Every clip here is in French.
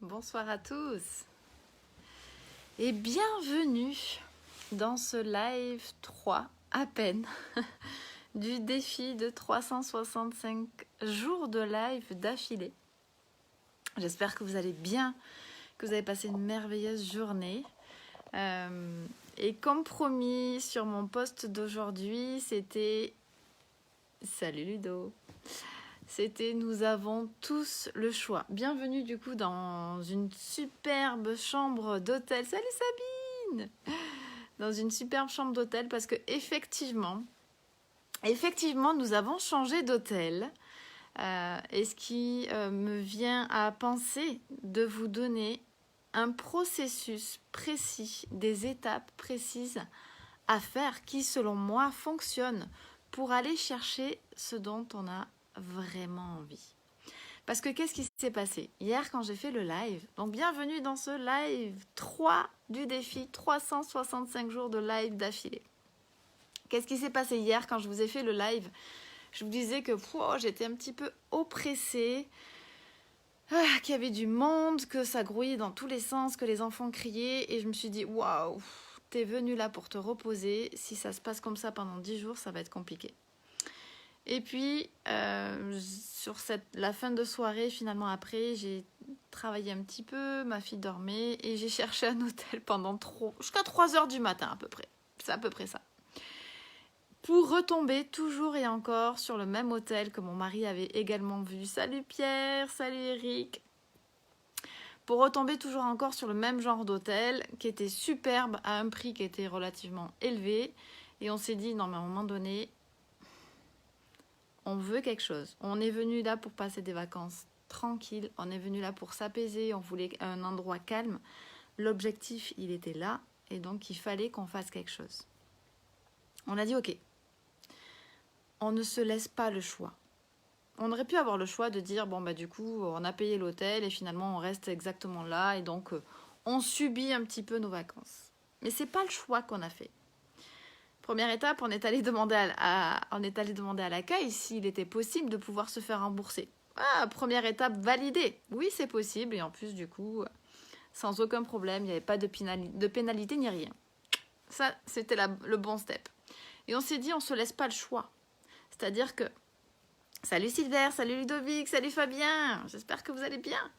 Bonsoir à tous et bienvenue dans ce live 3 à peine du défi de 365 jours de live d'affilée. J'espère que vous allez bien, que vous avez passé une merveilleuse journée. Et comme promis sur mon post d'aujourd'hui, c'était... Salut Ludo! C'était nous avons tous le choix. Bienvenue du coup dans une superbe chambre d'hôtel. Salut Sabine! Dans une superbe chambre d'hôtel parce que effectivement nous avons changé d'hôtel. Et ce qui me vient à penser de vous donner un processus précis, des étapes précises à faire qui selon moi fonctionnent pour aller chercher ce dont on a vraiment envie. Parce que qu'est-ce qui s'est passé hier quand j'ai fait le live? Donc bienvenue dans ce live 3 du défi 365 jours de live d'affilée. Qu'est-ce qui s'est passé hier quand je vous ai fait le live? Je vous disais que j'étais un petit peu oppressée, qu'il y avait du monde, que ça grouillait dans tous les sens, que les enfants criaient et je me suis dit waouh, t'es venu là pour te reposer. Si ça se passe comme ça pendant 10 jours, ça va être compliqué. Et puis, sur la fin de soirée, finalement après, j'ai travaillé un petit peu, ma fille dormait, et j'ai cherché un hôtel jusqu'à 3h du matin à peu près. C'est à peu près ça. Pour retomber toujours et encore sur le même hôtel que mon mari avait également vu. Salut Pierre, salut Eric. Pour retomber toujours encore sur le même genre d'hôtel, qui était superbe, à un prix qui était relativement élevé. Et on s'est dit, non mais à un moment donné... On veut quelque chose. On est venu là pour passer des vacances tranquilles. On est venu là pour s'apaiser. On voulait un endroit calme. L'objectif, il était là. Et donc, il fallait qu'on fasse quelque chose. On a dit, ok. On ne se laisse pas le choix. On aurait pu avoir le choix de dire, bon, bah du coup, on a payé l'hôtel et finalement, on reste exactement là. Et donc, on subit un petit peu nos vacances. Mais c'est pas le choix qu'on a fait. Première étape, on est allé demander à l'accueil s'il était possible de pouvoir se faire rembourser. Première étape validée. Oui, c'est possible. Et en plus, du coup, sans aucun problème, il n'y avait pas de pénalité ni rien. Ça, c'était le bon step. Et on s'est dit, on ne se laisse pas le choix. C'est-à-dire que... Salut Sylvain, salut Ludovic, salut Fabien. J'espère que vous allez bien.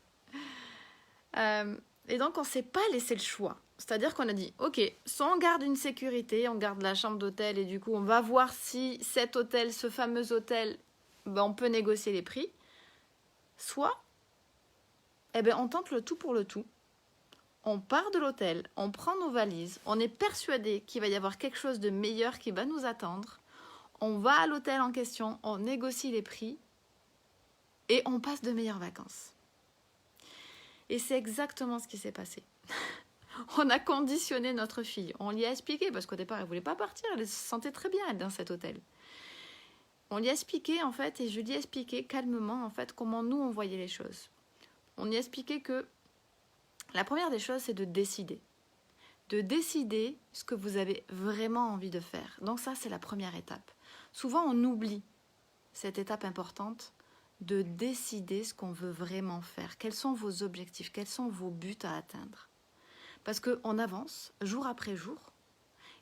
Et donc, on ne s'est pas laissé le choix. C'est-à-dire qu'on a dit, ok, soit on garde une sécurité, on garde la chambre d'hôtel et du coup, on va voir si cet hôtel, ce fameux hôtel, on peut négocier les prix. Soit, on tente le tout pour le tout. On part de l'hôtel, on prend nos valises, on est persuadé qu'il va y avoir quelque chose de meilleur qui va nous attendre. On va à l'hôtel en question, on négocie les prix et on passe de meilleures vacances. Et c'est exactement ce qui s'est passé. On a conditionné notre fille. On lui a expliqué, parce qu'au départ, elle ne voulait pas partir. Elle se sentait très bien être dans cet hôtel. On lui a expliqué, en fait, et je lui ai expliqué calmement, en fait, comment nous, on voyait les choses. On lui a expliqué que la première des choses, c'est de décider. De décider ce que vous avez vraiment envie de faire. Donc ça, c'est la première étape. Souvent, on oublie cette étape importante de décider ce qu'on veut vraiment faire. Quels sont vos objectifs? Quels sont vos buts à atteindre? Parce qu'on avance jour après jour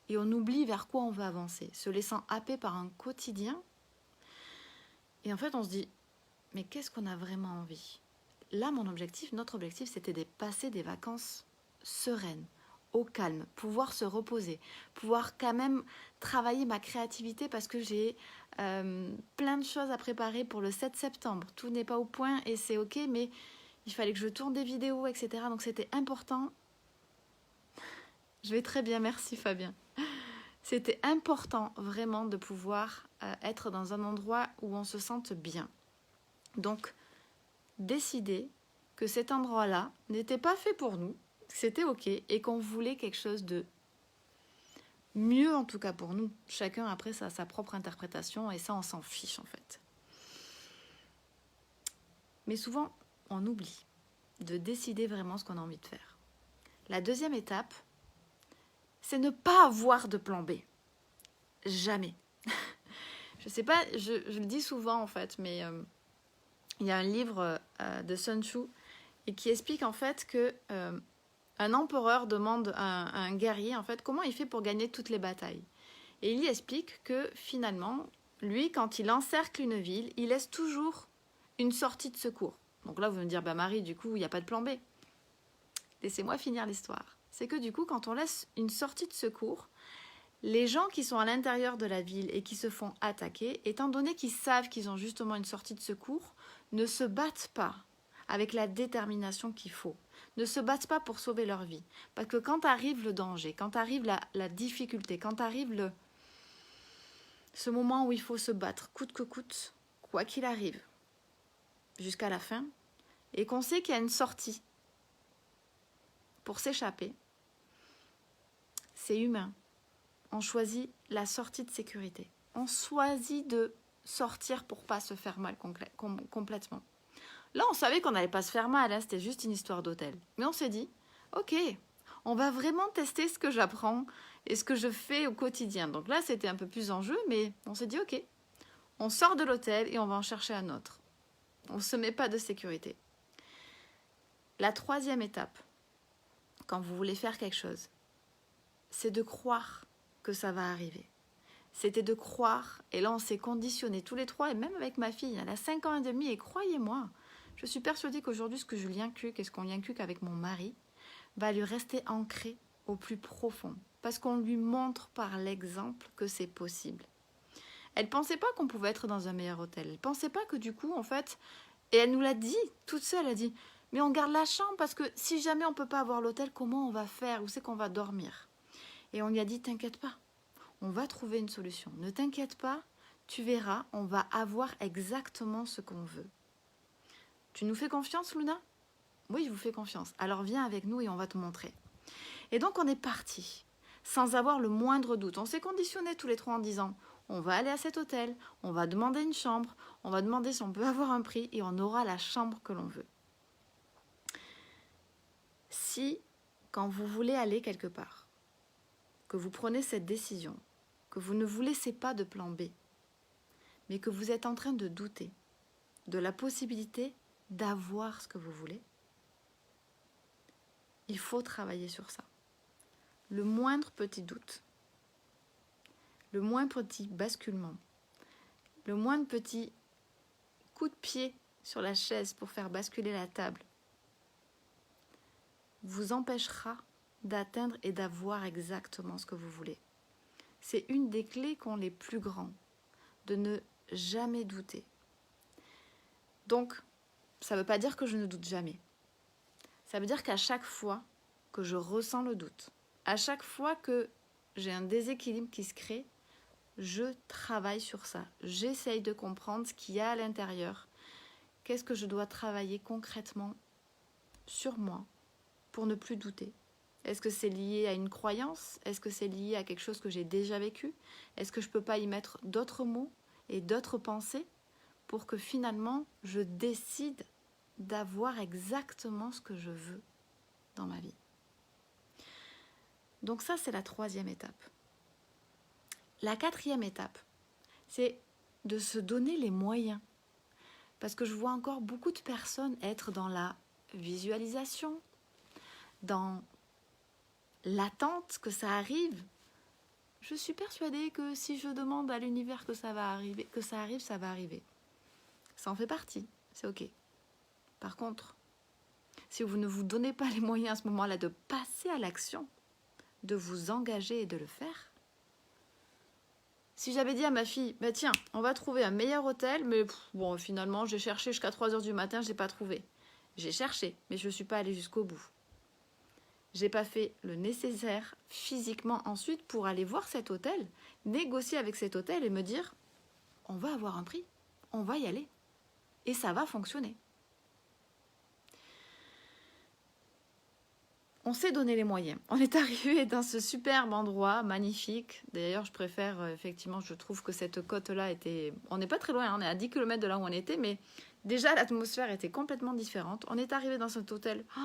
et on oublie vers quoi on veut avancer, se laissant happer par un quotidien. Et en fait, on se dit, mais qu'est-ce qu'on a vraiment envie? Là, notre objectif, c'était de passer des vacances sereines, au calme, pouvoir se reposer, pouvoir quand même travailler ma créativité parce que j'ai plein de choses à préparer pour le 7 septembre. Tout n'est pas au point et c'est ok, mais il fallait que je tourne des vidéos, etc. Donc c'était important. Je vais très bien, merci Fabien. C'était important vraiment de pouvoir être dans un endroit où on se sente bien. Donc, décider que cet endroit-là n'était pas fait pour nous, que c'était ok et qu'on voulait quelque chose de mieux en tout cas pour nous. Chacun après ça a sa propre interprétation et ça on s'en fiche en fait. Mais souvent, on oublie de décider vraiment ce qu'on a envie de faire. La deuxième étape, c'est ne pas avoir de plan B. Jamais. Je sais pas, je le dis souvent en fait, mais il y a un livre de Sun Tzu et qui explique en fait que un empereur demande à un guerrier en fait comment il fait pour gagner toutes les batailles. Et il lui explique que finalement, lui, quand il encercle une ville, il laisse toujours une sortie de secours. Donc là, vous me dire, bah Marie, du coup, il n'y a pas de plan B. Laissez-moi finir l'histoire. C'est que du coup, quand on laisse une sortie de secours, les gens qui sont à l'intérieur de la ville et qui se font attaquer, étant donné qu'ils savent qu'ils ont justement une sortie de secours, ne se battent pas avec la détermination qu'il faut. Ne se battent pas pour sauver leur vie. Parce que quand arrive le danger, quand arrive la difficulté, quand arrive ce moment où il faut se battre, coûte que coûte, quoi qu'il arrive, jusqu'à la fin, et qu'on sait qu'il y a une sortie pour s'échapper, c'est humain. On choisit la sortie de sécurité. On choisit de sortir pour pas se faire mal complètement. Là, on savait qu'on n'allait pas se faire mal, hein, c'était juste une histoire d'hôtel. Mais on s'est dit, ok, on va vraiment tester ce que j'apprends et ce que je fais au quotidien. Donc là, c'était un peu plus en jeu, mais on s'est dit, ok, on sort de l'hôtel et on va en chercher un autre. On ne se met pas de sécurité. La troisième étape, quand vous voulez faire quelque chose, c'est de croire que ça va arriver. C'était de croire, et là on s'est conditionnés tous les trois, et même avec ma fille, elle a 5 ans et demi, et croyez-moi, je suis persuadée qu'aujourd'hui ce que je lui inculque et ce qu'on lui inculque avec mon mari va lui rester ancré au plus profond, parce qu'on lui montre par l'exemple que c'est possible. Elle ne pensait pas qu'on pouvait être dans un meilleur hôtel, elle ne pensait pas que du coup en fait, et elle nous l'a dit toute seule, elle a dit mais on garde la chambre parce que si jamais on ne peut pas avoir l'hôtel, comment on va faire, où c'est qu'on va dormir? Et on lui a dit t'inquiète pas, on va trouver une solution. Ne t'inquiète pas, tu verras, on va avoir exactement ce qu'on veut. Tu nous fais confiance, Luna? Oui, je vous fais confiance. Alors viens avec nous et on va te montrer. Et donc on est parti, sans avoir le moindre doute. On s'est conditionnés tous les trois en disant, on va aller à cet hôtel, on va demander une chambre, on va demander si on peut avoir un prix et on aura la chambre que l'on veut. Si, quand vous voulez aller quelque part, que vous prenez cette décision, que vous ne vous laissez pas de plan B, mais que vous êtes en train de douter de la possibilité d'avoir ce que vous voulez, il faut travailler sur ça. Le moindre petit doute, le moindre petit basculement, le moindre petit coup de pied sur la chaise pour faire basculer la table, vous empêchera d'atteindre et d'avoir exactement ce que vous voulez. C'est une des clés qu'ont les plus grands, de ne jamais douter. Donc, ça ne veut pas dire que je ne doute jamais. Ça veut dire qu'à chaque fois que je ressens le doute, à chaque fois que j'ai un déséquilibre qui se crée, je travaille sur ça. J'essaye de comprendre ce qu'il y a à l'intérieur. Qu'est-ce que je dois travailler concrètement sur moi pour ne plus douter? Est-ce que c'est lié à une croyance? Est-ce que c'est lié à quelque chose que j'ai déjà vécu? Est-ce que je ne peux pas y mettre d'autres mots et d'autres pensées pour que finalement je décide d'avoir exactement ce que je veux dans ma vie? Donc ça, c'est la troisième étape. La quatrième étape, c'est de se donner les moyens. Parce que je vois encore beaucoup de personnes être dans la visualisation, dans l'attente que ça arrive. Je suis persuadée que si je demande à l'univers que ça va arriver, que ça arrive, ça va arriver. Ça en fait partie, c'est ok. Par contre, si vous ne vous donnez pas les moyens à ce moment-là de passer à l'action, de vous engager et de le faire, si j'avais dit à ma fille, bah tiens, on va trouver un meilleur hôtel, mais bon, finalement, j'ai cherché jusqu'à 3h du matin, je n'ai pas trouvé. J'ai cherché, mais je ne suis pas allée jusqu'au bout. J'ai pas fait le nécessaire physiquement ensuite pour aller voir cet hôtel, négocier avec cet hôtel et me dire, on va avoir un prix, on va y aller, et ça va fonctionner. On s'est donné les moyens. On est arrivé dans ce superbe endroit, magnifique. D'ailleurs, je préfère, effectivement, je trouve que cette côte-là était... On n'est pas très loin, on est à 10 km de là où on était, mais déjà, l'atmosphère était complètement différente. On est arrivé dans cet hôtel. Oh,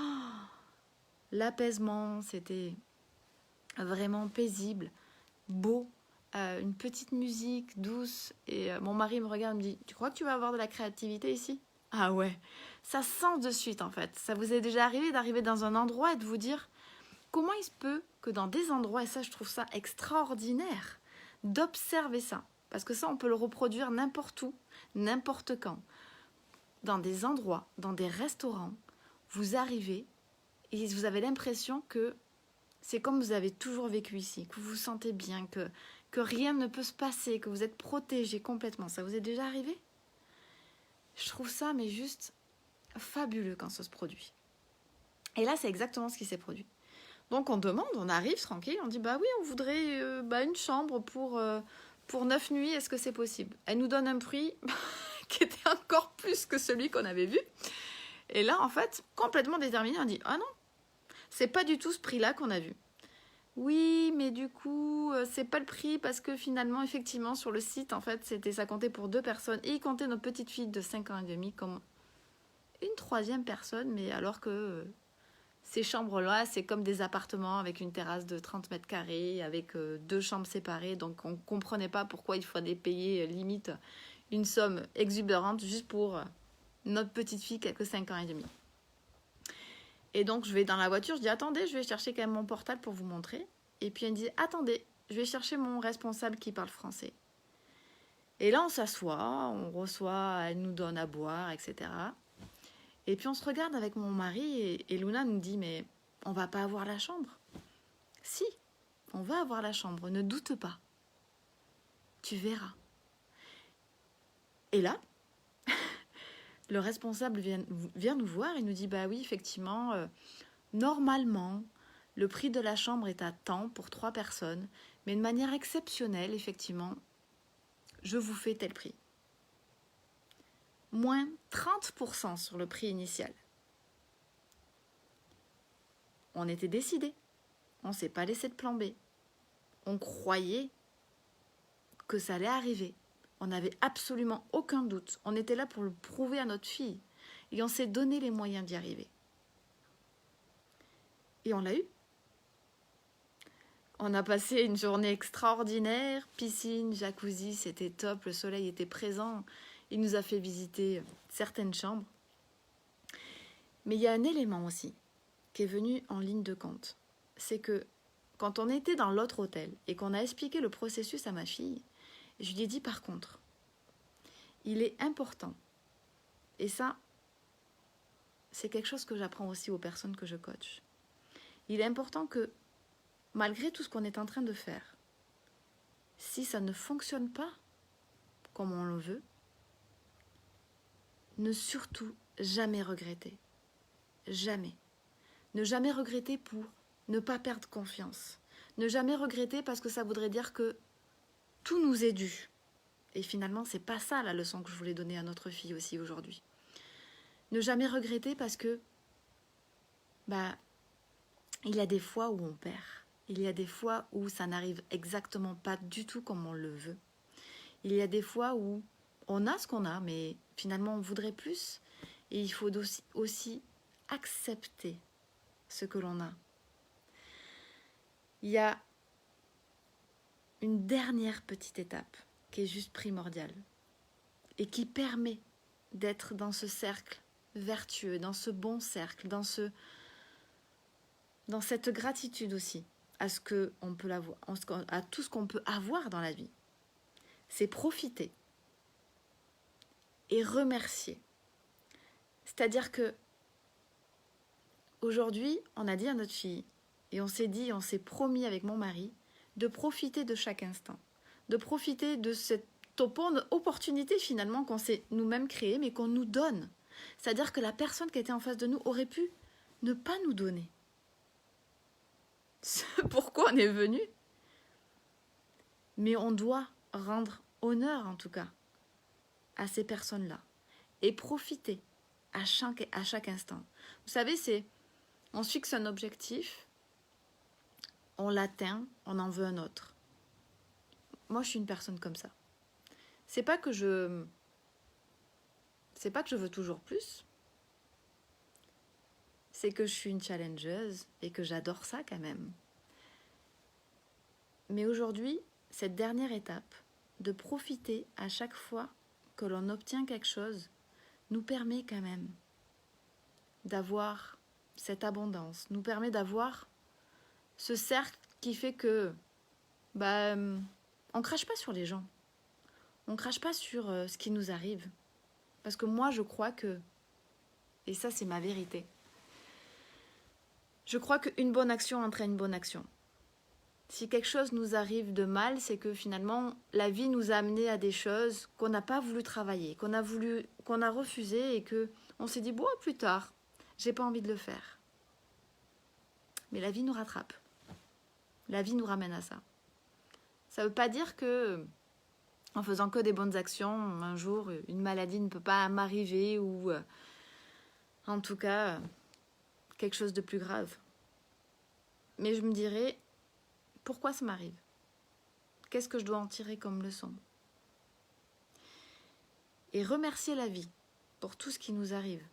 l'apaisement, c'était vraiment paisible, beau, une petite musique douce. Et mon mari me regarde et me dit, tu crois que tu vas avoir de la créativité ici? Ah ouais, Ça sent de suite en fait. Ça vous est déjà arrivé d'arriver dans un endroit et de vous dire comment il se peut que dans des endroits, et ça je trouve ça extraordinaire, d'observer ça. Parce que ça on peut le reproduire n'importe où, n'importe quand. Dans des endroits, dans des restaurants, vous arrivez et vous avez l'impression que c'est comme vous avez toujours vécu ici, que vous vous sentez bien, que rien ne peut se passer, que vous êtes protégé complètement. Ça vous est déjà arrivé? Je trouve ça mais juste fabuleux quand ça se produit. Et là, c'est exactement ce qui s'est produit. Donc on demande, on arrive tranquille, on dit bah oui, on voudrait une chambre pour 9 nuits, est-ce que c'est possible? Elle nous donne un prix qui était encore plus que celui qu'on avait vu. Et là, en fait, complètement déterminé, on dit ah non, c'est pas du tout ce prix-là qu'on a vu. Oui, mais du coup, c'est pas le prix parce que finalement, effectivement, sur le site, en fait, ça comptait pour 2 personnes et il comptait notre petite fille de 5 ans et demi comme une 3e personne, mais alors que ces chambres-là, c'est comme des appartements avec une terrasse de 30 mètres carrés, avec 2 chambres séparées, donc on comprenait pas pourquoi il fallait payer limite une somme exubérante juste pour notre petite fille qui a que 5 ans et demi. Et donc, je vais dans la voiture, je dis, attendez, je vais chercher quand même mon portable pour vous montrer. Et puis, elle me dit, attendez, je vais chercher mon responsable qui parle français. Et là, on s'assoit, on reçoit, elle nous donne à boire, etc. Et puis, on se regarde avec mon mari et Luna nous dit, mais on va pas avoir la chambre? Si, on va avoir la chambre, ne doute pas. Tu verras. Et là, le responsable vient nous voir et nous dit, bah oui, effectivement, normalement, le prix de la chambre est à tant pour 3 personnes, mais de manière exceptionnelle, effectivement, je vous fais tel prix. Moins 30% sur le prix initial. On était décidés. On ne s'est pas laissé de plan B. On croyait que ça allait arriver. On n'avait absolument aucun doute. On était là pour le prouver à notre fille. Et on s'est donné les moyens d'y arriver. Et on l'a eu. On a passé une journée extraordinaire. Piscine, jacuzzi, c'était top. Le soleil était présent. Il nous a fait visiter certaines chambres. Mais il y a un élément aussi qui est venu en ligne de compte. C'est que quand on était dans l'autre hôtel et qu'on a expliqué le processus à ma fille, je lui ai dit par contre, il est important, et ça, c'est quelque chose que j'apprends aussi aux personnes que je coach, il est important que, malgré tout ce qu'on est en train de faire, si ça ne fonctionne pas comme on le veut, ne surtout jamais regretter. Jamais. Ne jamais regretter pour ne pas perdre confiance. Ne jamais regretter parce que ça voudrait dire que tout nous est dû. Et finalement, c'est pas ça la leçon que je voulais donner à notre fille aussi aujourd'hui. Ne jamais regretter parce que il y a des fois où on perd. Il y a des fois où ça n'arrive exactement pas du tout comme on le veut. Il y a des fois où on a ce qu'on a, mais finalement on voudrait plus. Et il faut aussi accepter ce que l'on a. Il y a une dernière petite étape qui est juste primordiale et qui permet d'être dans ce cercle vertueux, dans ce bon cercle, dans cette gratitude aussi à ce que on peut l'avoir, à tout ce qu'on peut avoir dans la vie. C'est profiter et remercier. C'est-à-dire que aujourd'hui, on a dit à notre fille et on s'est promis avec mon mari de profiter de chaque instant, de profiter de cette opportunité finalement qu'on s'est nous-mêmes créée mais qu'on nous donne. C'est-à-dire que la personne qui était en face de nous aurait pu ne pas nous donner. Pourquoi on est venu? Mais on doit rendre honneur en tout cas à ces personnes-là et profiter à chaque instant. Vous savez, on se fixe un objectif, on l'atteint, on en veut un autre. Moi, je suis une personne comme ça. C'est pas que je veux toujours plus. C'est que je suis une challengeuse et que j'adore ça quand même. Mais aujourd'hui, cette dernière étape, de profiter à chaque fois que l'on obtient quelque chose, nous permet quand même d'avoir cette abondance, nous permet d'avoir ce cercle qui fait que on crache pas sur les gens, on crache pas sur ce qui nous arrive. Parce que moi, je crois que, et ça c'est ma vérité, je crois qu'une bonne action entraîne une bonne action. Si quelque chose nous arrive de mal, c'est que finalement, la vie nous a amené à des choses qu'on n'a pas voulu travailler, qu'on a refusé et qu'on s'est dit, bon, plus tard, j'ai pas envie de le faire. Mais la vie nous rattrape. La vie nous ramène à ça. Ça veut pas dire que, en faisant que des bonnes actions, un jour, une maladie ne peut pas m'arriver ou, en tout cas, quelque chose de plus grave. Mais je me dirais, pourquoi ça m'arrive? Qu'est-ce que je dois en tirer comme leçon? Et remercier la vie pour tout ce qui nous arrive.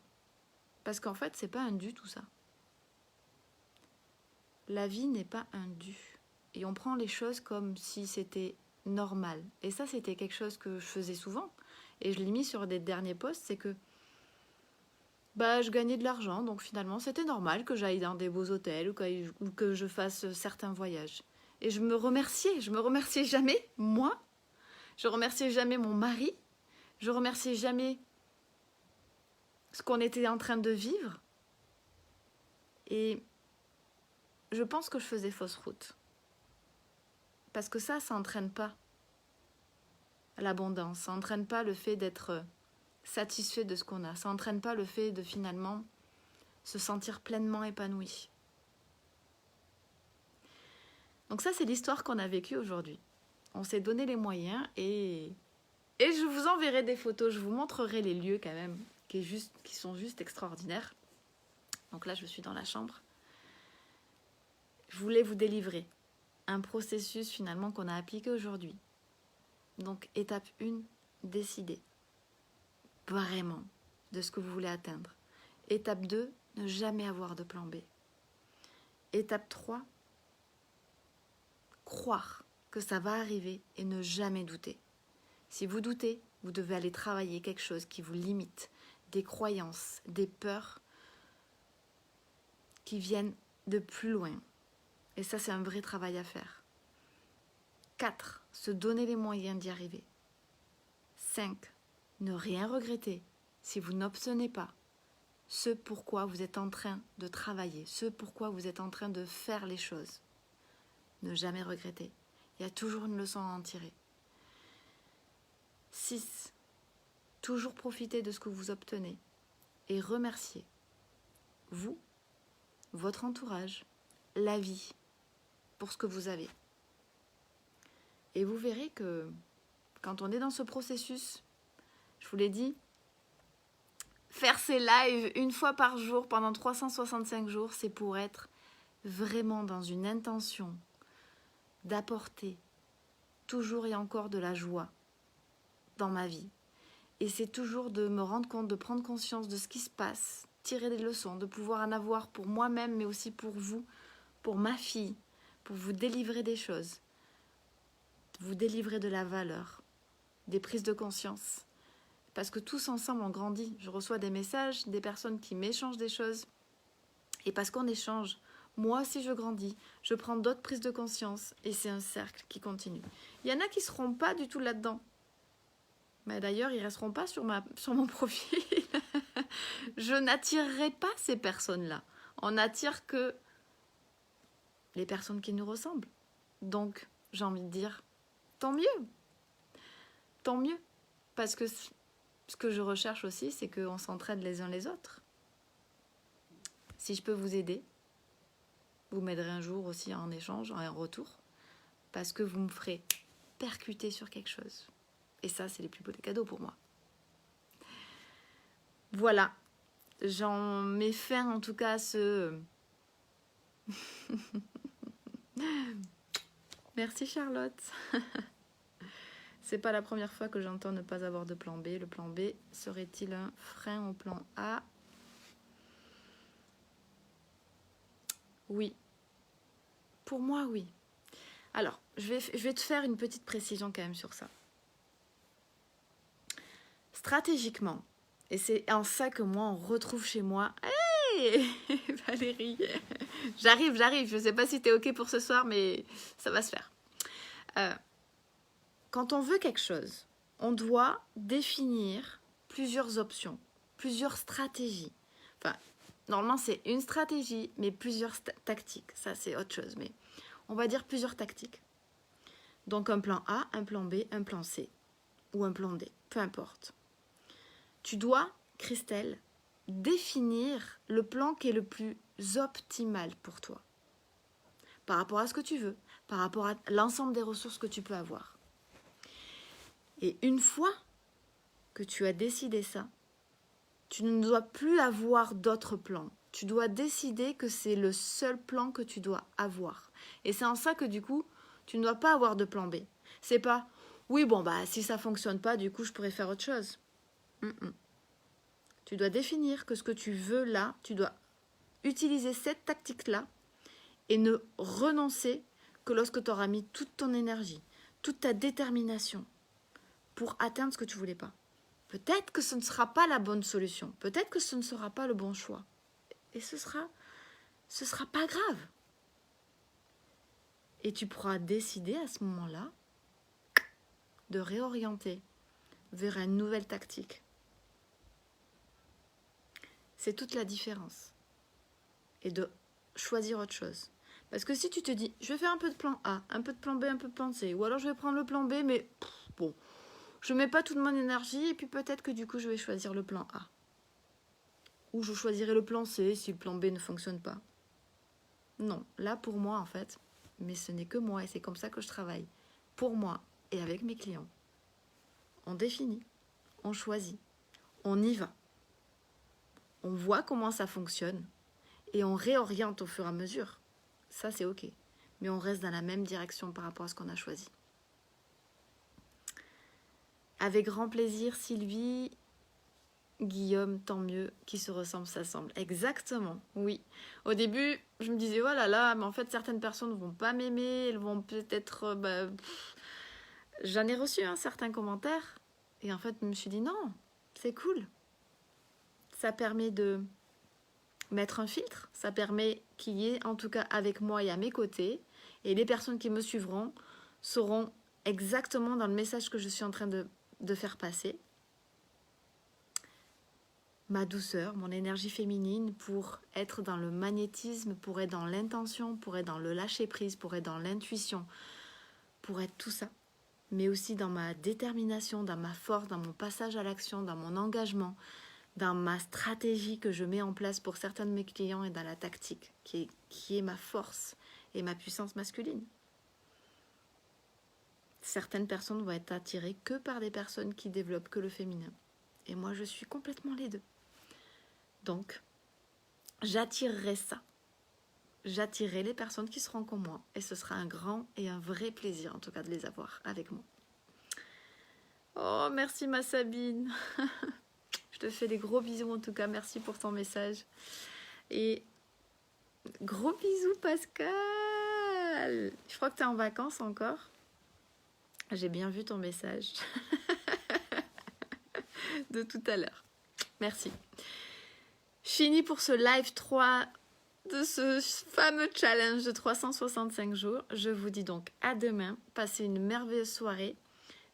Parce qu'en fait, c'est pas un dû tout ça. La vie n'est pas un dû. Et on prend les choses comme si c'était normal. Et ça, c'était quelque chose que je faisais souvent. Et je l'ai mis sur des derniers posts, c'est que je gagnais de l'argent, donc finalement, c'était normal que j'aille dans des beaux hôtels ou que je fasse certains voyages. Et je me remerciais jamais moi, je remerciais jamais mon mari, je remerciais jamais ce qu'on était en train de vivre. Et je pense que je faisais fausse route. Parce que ça n'entraîne pas l'abondance, ça n'entraîne pas le fait d'être satisfait de ce qu'on a, ça n'entraîne pas le fait de finalement se sentir pleinement épanoui. Donc ça, c'est l'histoire qu'on a vécue aujourd'hui. On s'est donné les moyens et je vous enverrai des photos, je vous montrerai les lieux quand même, qui sont juste extraordinaires. Donc là, je suis dans la chambre. Je voulais vous délivrer un processus finalement qu'on a appliqué aujourd'hui. Donc étape 1, décidez vraiment de ce que vous voulez atteindre. Étape 2, ne jamais avoir de plan B. Étape 3, croire que ça va arriver et ne jamais douter. Si vous doutez, vous devez aller travailler quelque chose qui vous limite, des croyances, des peurs qui viennent de plus loin. Et ça, c'est un vrai travail à faire. 4, se donner les moyens d'y arriver. 5, ne rien regretter si vous n'obtenez pas ce pourquoi vous êtes en train de travailler, ce pourquoi vous êtes en train de faire les choses. Ne jamais regretter. Il y a toujours une leçon à en tirer. 6, toujours profiter de ce que vous obtenez et remercier vous, votre entourage, la vie pour ce que vous avez. Et vous verrez que quand on est dans ce processus, je vous l'ai dit, faire ces lives une fois par jour pendant 365 jours, c'est pour être vraiment dans une intention d'apporter toujours et encore de la joie dans ma vie. Et c'est toujours de me rendre compte, de prendre conscience de ce qui se passe, tirer des leçons, de pouvoir en avoir pour moi-même, mais aussi pour vous, pour ma fille, pour vous délivrer des choses, vous délivrer de la valeur, des prises de conscience. Parce que tous ensemble, on grandit. Je reçois des messages, des personnes qui m'échangent des choses. Et parce qu'on échange, moi aussi je grandis, je prends d'autres prises de conscience et c'est un cercle qui continue. Il y en a qui ne seront pas du tout là-dedans. Mais d'ailleurs, ils ne resteront pas sur mon profil. Je n'attirerai pas ces personnes-là. On n'attire que les personnes qui nous ressemblent. Donc, j'ai envie de dire, tant mieux. Tant mieux. Parce que ce que je recherche aussi, c'est qu'on s'entraide les uns les autres. Si je peux vous aider, vous m'aiderez un jour aussi en échange, en retour, parce que vous me ferez percuter sur quelque chose. Et ça, c'est les plus beaux des cadeaux pour moi. Voilà. J'en mets fin en tout cas à ce... Merci Charlotte. C'est pas la première fois que j'entends ne pas avoir de plan B. Le plan B serait-il un frein au plan A? Oui. Pour moi, oui. Alors, je vais te faire une petite précision quand même sur ça. Stratégiquement, et c'est en ça que moi, on retrouve chez moi... Valérie. J'arrive. Je sais pas si t'es ok pour ce soir, mais ça va se faire. Quand on veut quelque chose, on doit définir plusieurs options, plusieurs stratégies. Enfin, normalement, c'est une stratégie, mais plusieurs tactiques. Ça, c'est autre chose, mais on va dire plusieurs tactiques. Donc, un plan A, un plan B, un plan C ou un plan D, peu importe. Tu dois, Christelle, définir le plan qui est le plus optimal pour toi. Par rapport à ce que tu veux, par rapport à l'ensemble des ressources que tu peux avoir. Et une fois que tu as décidé ça, tu ne dois plus avoir d'autres plans. Tu dois décider que c'est le seul plan que tu dois avoir. Et c'est en ça que du coup, tu ne dois pas avoir de plan B. C'est pas, oui, bon, bah si ça ne fonctionne pas, du coup, je pourrais faire autre chose. Tu dois définir que ce que tu veux là, tu dois utiliser cette tactique-là et ne renoncer que lorsque tu auras mis toute ton énergie, toute ta détermination pour atteindre ce que tu voulais pas. Peut-être que ce ne sera pas la bonne solution. Peut-être que ce ne sera pas le bon choix. Et ce sera pas grave. Et tu pourras décider à ce moment-là de réorienter vers une nouvelle tactique. C'est toute la différence. Et de choisir autre chose. Parce que si tu te dis, je vais faire un peu de plan A, un peu de plan B, un peu de plan C, ou alors je vais prendre le plan B, mais bon, je ne mets pas toute mon énergie, et puis peut-être que du coup, je vais choisir le plan A. Ou je choisirai le plan C si le plan B ne fonctionne pas. Non, là pour moi en fait, mais ce n'est que moi et c'est comme ça que je travaille. Pour moi et avec mes clients. On définit, on choisit, on y va. On voit comment ça fonctionne et on réoriente au fur et à mesure. Ça c'est ok, mais on reste dans la même direction par rapport à ce qu'on a choisi. Avec grand plaisir Sylvie. Guillaume, tant mieux, qui se ressemble, s'assemble. Exactement, oui. Au début, je me disais, oh là là, mais en fait, certaines personnes ne vont pas m'aimer, elles vont peut-être... J'en ai reçu certains commentaires, et en fait, je me suis dit, non, c'est cool. Ça permet de mettre un filtre, ça permet qu'il y ait, en tout cas avec moi et à mes côtés, et les personnes qui me suivront sauront exactement dans le message que je suis en train de faire passer, ma douceur, mon énergie féminine pour être dans le magnétisme, pour être dans l'intention, pour être dans le lâcher-prise, pour être dans l'intuition, pour être tout ça. Mais aussi dans ma détermination, dans ma force, dans mon passage à l'action, dans mon engagement, dans ma stratégie que je mets en place pour certains de mes clients et dans la tactique, qui est ma force et ma puissance masculine. Certaines personnes vont être attirées que par des personnes qui développent que le féminin. Et moi, je suis complètement les deux. Donc, j'attirerai ça. J'attirerai les personnes qui seront comme moi. Et ce sera un grand et un vrai plaisir, en tout cas, de les avoir avec moi. Oh, merci ma Sabine. Je te fais des gros bisous, en tout cas. Merci pour ton message. Et gros bisous, Pascal. Je crois que tu es en vacances encore. J'ai bien vu ton message de tout à l'heure. Merci. Fini pour ce live 3 de ce fameux challenge de 365 jours. Je vous dis donc à demain. Passez une merveilleuse soirée.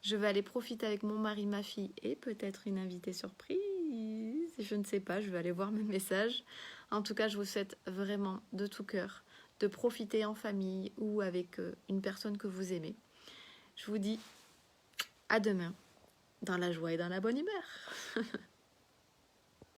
Je vais aller profiter avec mon mari, ma fille et peut-être une invitée surprise. Je ne sais pas, je vais aller voir mes messages. En tout cas, je vous souhaite vraiment de tout cœur de profiter en famille ou avec une personne que vous aimez. Je vous dis à demain dans la joie et dans la bonne humeur.